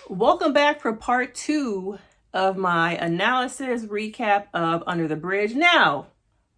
Welcome back for part 2 of my analysis recap of Under the Bridge. Now,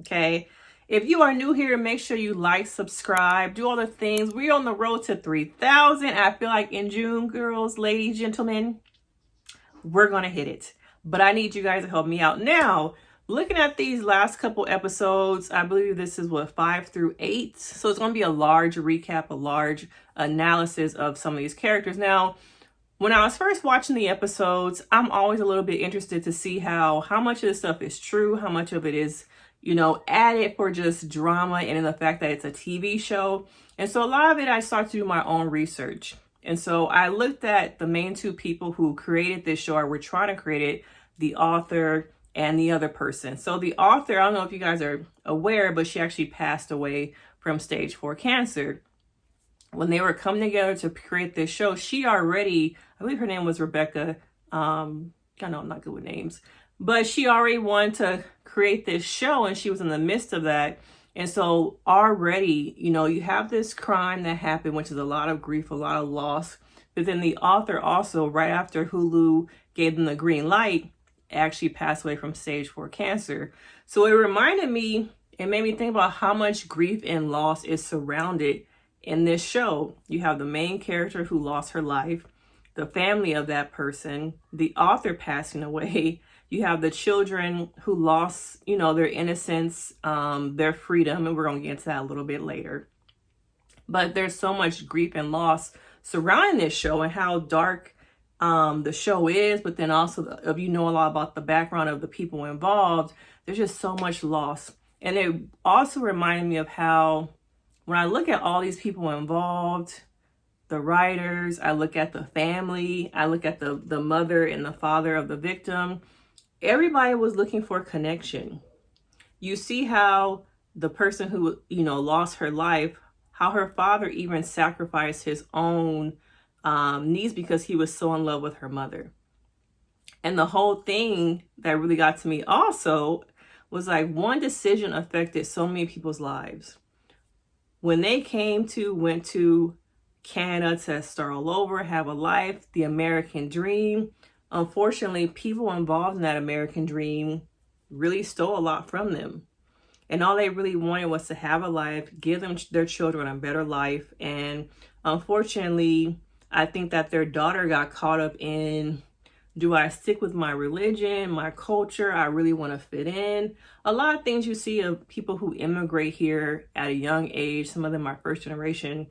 okay, if you are new here, make sure you like, subscribe, do all the things. We're on the road to 3,000. I feel like in June, girls, ladies, gentlemen, we're going to hit it. But I need you guys to help me out. Now, looking at these last couple episodes, I believe this is 5 through 8. So it's going to be a large recap, a large analysis of some of these characters. Now, when I was first watching the episodes, I'm always a little bit interested to see how much of this stuff is true, how much of it is, added for just drama and in the fact that it's a TV show. And so a lot of it, I started to do my own research. And so I looked at the main two people who created this show, or were trying to create it, the author and the other person. So the author, I don't know if you guys are aware, but she actually passed away from stage 4 cancer. When they were coming together to create this show, she already, I believe her name was Rebecca. I know I'm not good with names, but she already wanted to create this show and she was in the midst of that. And so already, you have this crime that happened, which is a lot of grief, a lot of loss. But then the author also, right after Hulu gave them the green light, actually passed away from stage 4 cancer. So it reminded me, it made me think about how much grief and loss is surrounded in this show. You have the main character who lost her life, the family of that person, the author passing away. You have the children who lost, their innocence, their freedom, and we're going to get into that a little bit later. But there's so much grief and loss surrounding this show and how dark the show is, but then also if you know a lot about the background of the people involved, there's just so much loss. And it also reminded me of how when I look at all these people involved, the writers, I look at the family, I look at the mother and the father of the victim, everybody was looking for connection. You see how the person who, lost her life, how her father even sacrificed his own needs because he was so in love with her mother. And the whole thing that really got to me also was like one decision affected so many people's lives. When they went to Canada to start all over, have a life, the American dream, unfortunately, people involved in that American dream really stole a lot from them. And all they really wanted was to have a life, give them their children a better life. And unfortunately, I think that their daughter got caught up in, do I stick with my religion, my culture? I really want to fit in. A lot of things you see of people who immigrate here at a young age, some of them are first generation,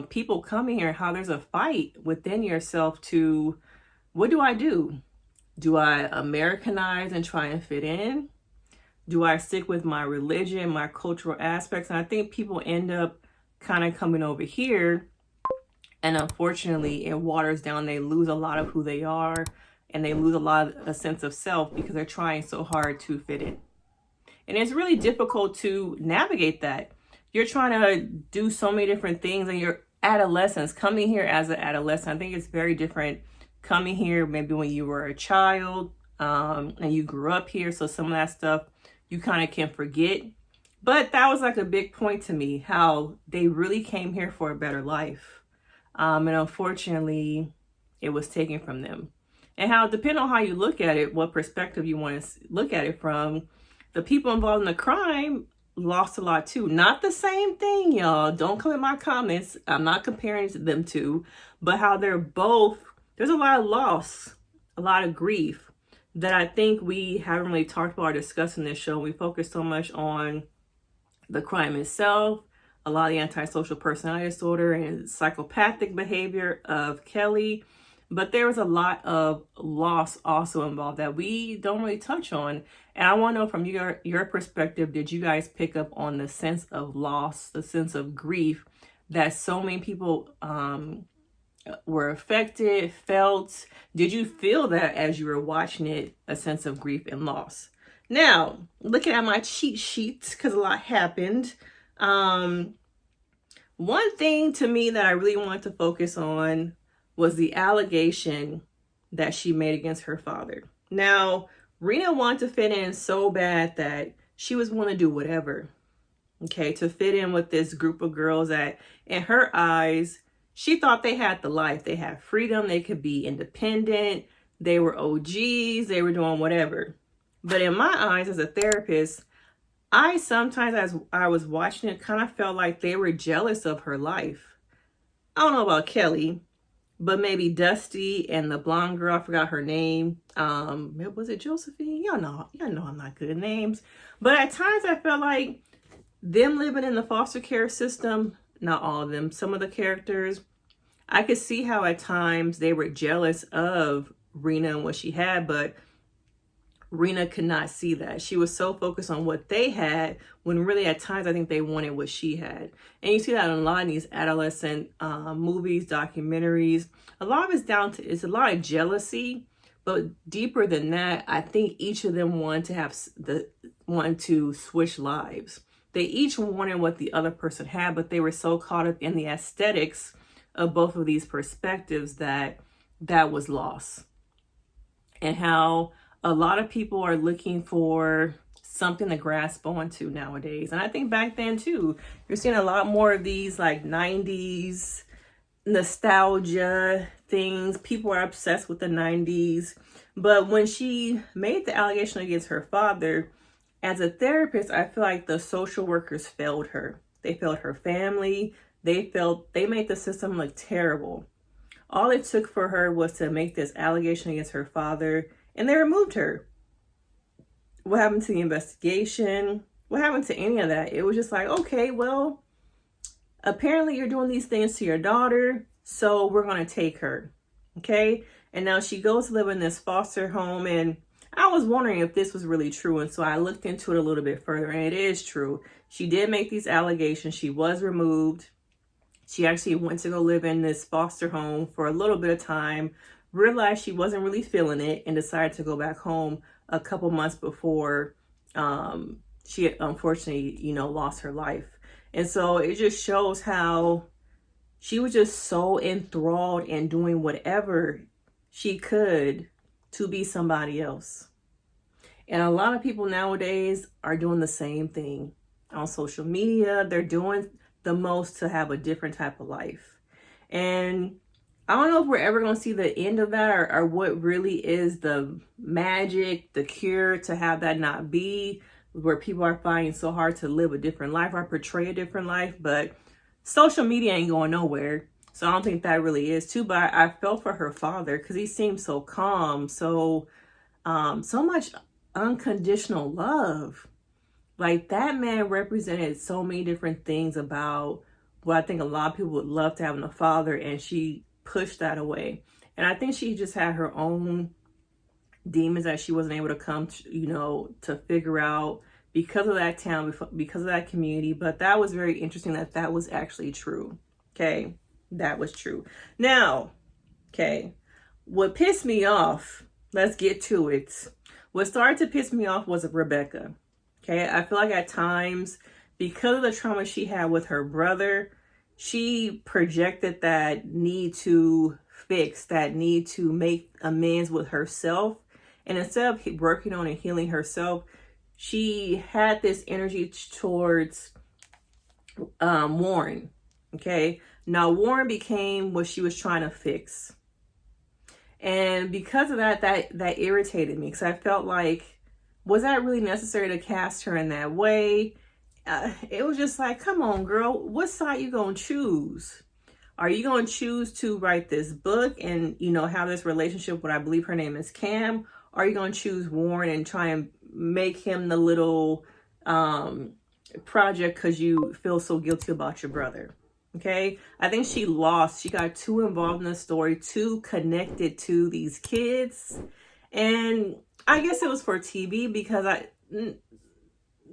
people coming here, how there's a fight within yourself to, what do I do? Do I Americanize and try and fit in? Do I stick with my religion, my cultural aspects? And I think people end up kind of coming over here, and unfortunately it waters down. They lose a lot of who they are, and they lose a sense of self because they're trying so hard to fit in. And it's really difficult to navigate that. You're trying to do so many different things in your adolescence, coming here as an adolescent. I think it's very different coming here maybe when you were a child and you grew up here. So some of that stuff you kind of can forget. But that was like a big point to me, how they really came here for a better life. And unfortunately, it was taken from them. And how, depending on how you look at it, what perspective you want to look at it from, the people involved in the crime lost a lot too. Not the same thing, y'all. Don't come in my comments. I'm not comparing them to, but how they're both, there's a lot of loss, a lot of grief that I think we haven't really talked about or discussed in this show. We focus so much on the crime itself, a lot of the antisocial personality disorder and psychopathic behavior of Kelly. But there was a lot of loss also involved that we don't really touch on. And I want to know from your perspective, did you guys pick up on the sense of loss, the sense of grief that so many people were affected, felt? Did you feel that as you were watching it, a sense of grief and loss? Now, looking at my cheat sheets, because a lot happened. One thing to me that I really wanted to focus on was the allegation that she made against her father. Now, Reena wanted to fit in so bad that she was willing to do whatever, okay, to fit in with this group of girls that, in her eyes, She thought they had the life. They had freedom. They could be independent. They were OGs. They were doing whatever. But in my eyes, as a therapist, I sometimes, as I was watching it, kind of felt like they were jealous of her life. I don't know about Kelly, but maybe Dusty and the blonde girl, I forgot her name. Was it Josephine? Y'all know I'm not good at names. But at times I felt like them living in the foster care system, not all of them, some of the characters, I could see how at times they were jealous of Reena and what she had, but Reena could not see that. She was so focused on what they had when really at times I think they wanted what she had. And you see that in a lot of these adolescent movies, documentaries. A lot of it's a lot of jealousy, but deeper than that, I think each of them wanted to switch lives. They each wanted what the other person had, but they were so caught up in the aesthetics of both of these perspectives that was lost. And how a lot of people are looking for something to grasp onto nowadays. And I think back then too, you're seeing a lot more of these like 90s nostalgia things. People are obsessed with the 90s. But when she made the allegation against her father, as a therapist, I feel like the social workers failed her. They failed her family. They made the system look terrible. All it took for her was to make this allegation against her father, and they removed her. What happened to the investigation? What happened to any of that? It was just like, okay, well, apparently you're doing these things to your daughter, so we're going to take her. Okay? And now she goes to live in this foster home, and I was wondering if this was really true, and so I looked into it a little bit further, and it is true. She did make these allegations. She was removed. She actually went to go live in this foster home for a little bit of time, realized she wasn't really feeling it, and decided to go back home a couple months before she unfortunately, lost her life. And so it just shows how she was just so enthralled in doing whatever she could to be somebody else. And a lot of people nowadays are doing the same thing on social media. They're doing the most to have a different type of life. And I don't know if we're ever going to see the end of that, or what really is the magic, the cure to have that not be, where people are finding so hard to live a different life or portray a different life. But social media ain't going nowhere. So I don't think that really is too. But I felt for her father because he seemed so calm, so much unconditional love. Like, that man represented so many different things about what I think a lot of people would love to have in a father, and she pushed that away. And I think she just had her own demons that she wasn't able to come to, to figure out because of that town, because of that community. But that was very interesting that was actually true. Okay, that was true. Now, okay, what pissed me off, let's get to it. What started to piss me off was Rebecca. Okay, I feel like at times, because of the trauma she had with her brother, she projected that need to fix, that need to make amends with herself. And instead of working on and healing herself, she had this energy towards Warren. Okay, now Warren became what she was trying to fix. And because of that irritated me, because I felt like, was that really necessary to cast her in that way? It was just like, come on, girl, what side you gonna choose? Are you gonna choose to write this book and, have this relationship with, I believe her name is Cam? Or are you gonna choose Warren and try and make him the little project because you feel so guilty about your brother? Okay, I think she lost. She got too involved in the story, too connected to these kids. And I guess it was for TV because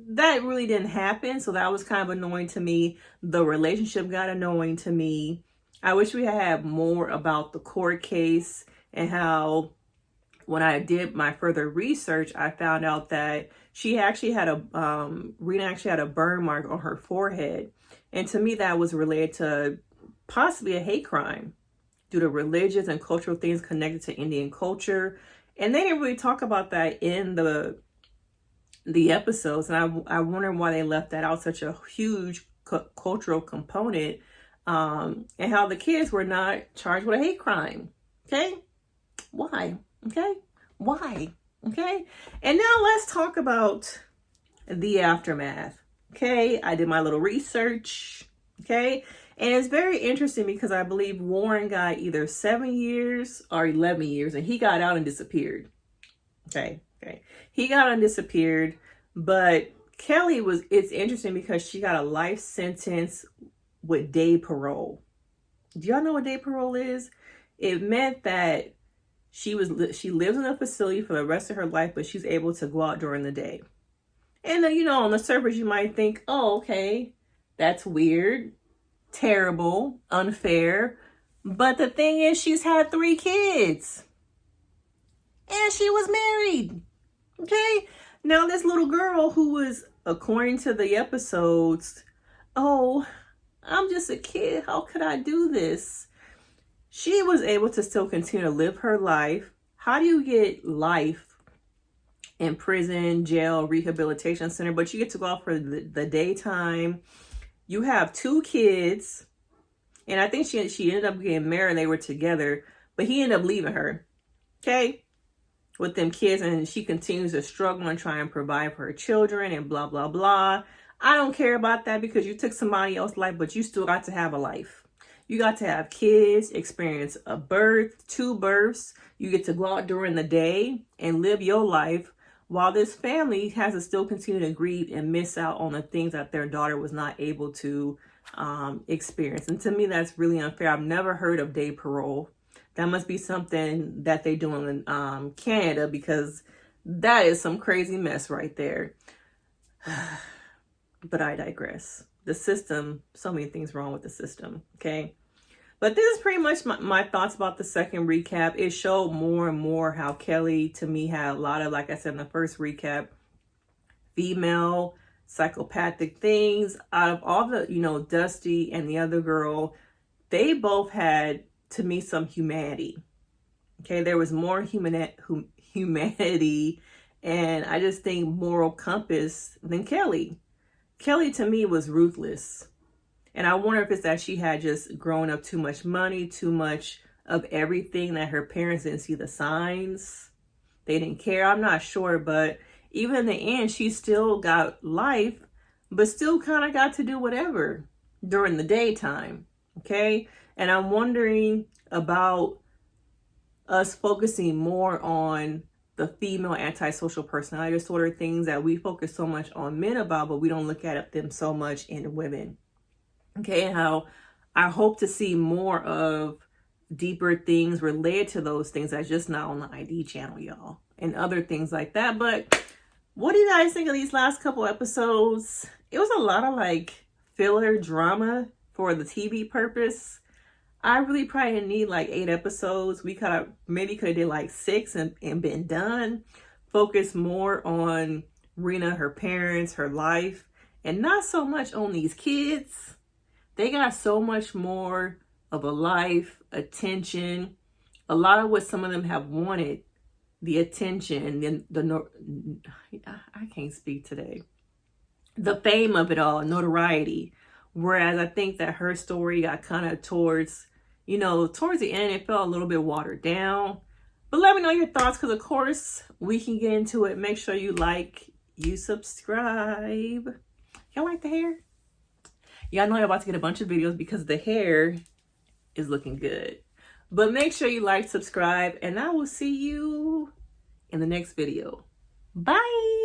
that really didn't happen. So that was kind of annoying to me. The relationship got annoying to me. I wish we had more about the court case, and how when I did my further research, I found out that she actually had Reena actually had a burn mark on her forehead. And to me, that was related to possibly a hate crime due to religious and cultural things connected to Indian culture. And they didn't really talk about that in the episodes. And I wonder why they left that out, such a huge cultural component and how the kids were not charged with a hate crime. Okay? Why? Okay? Why? Okay? And now let's talk about the aftermath. Okay? I did my little research. Okay? And it's very interesting because I believe Warren got either 7 years or 11 years, and he got out and disappeared. Okay? Okay. He got out and disappeared, but Kelly it's interesting because she got a life sentence with day parole. Do y'all know what day parole is? It meant that she lives in a facility for the rest of her life, but she's able to go out during the day. And then, on the surface, you might think, oh, okay, that's weird, terrible, unfair. But the thing is, she's had 3 kids. And she was married. Okay? Now, this little girl who was, according to the episodes, oh, I'm just a kid. How could I do this? She was able to still continue to live her life. How do you get life in prison, jail, rehabilitation center, but you get to go out for the daytime? You have 2 kids, and I think she ended up getting married and they were together, but he ended up leaving her, okay, with them kids, and she continues to struggle and try and provide for her children and blah, blah, blah. I don't care about that because you took somebody else's life, but you still got to have a life. You got to have kids, experience a birth, 2 births. You get to go out during the day and live your life while this family has to still continue to grieve and miss out on the things that their daughter was not able to experience. And to me, that's really unfair. I've never heard of day parole. That must be something that they do in Canada, because that is some crazy mess right there. But I digress. The system, so many things wrong with the system, okay? But this is pretty much my thoughts about the second recap. It showed more and more how Kelly, to me, had a lot of, like I said in the first recap, female psychopathic things. Out of all the, Dusty and the other girl, they both had, to me, some humanity. Okay, there was more humanity, and I just think moral compass than Kelly. Kelly, to me, was ruthless. And I wonder if it's that she had just grown up too much money, too much of everything, that her parents didn't see the signs. They didn't care. I'm not sure. But even in the end, she still got life, but still kind of got to do whatever during the daytime. Okay? And I'm wondering about us focusing more on the female antisocial personality disorder, things that we focus so much on men about, but we don't look at them so much in women. Okay, and how I hope to see more of deeper things related to those things that's just not on the ID channel, y'all, and other things like that. But what do you guys think of these last couple episodes? It was a lot of filler drama for the TV purpose. I really probably didn't need 8 episodes. We maybe could have did 6 and been done. Focus more on Reena, her parents, her life, and not so much on these kids. They got so much more of a life, attention, a lot of what some of them have wanted, the attention, I can't speak today, the fame of it all, notoriety. Whereas I think that her story got kind of towards the end, it felt a little bit watered down. But let me know your thoughts, because of course we can get into it. Make sure you subscribe. Y'all like the hair? Y'all know I'm about to get a bunch of videos because the hair is looking good. But make sure you subscribe, and I will see you in the next video. Bye.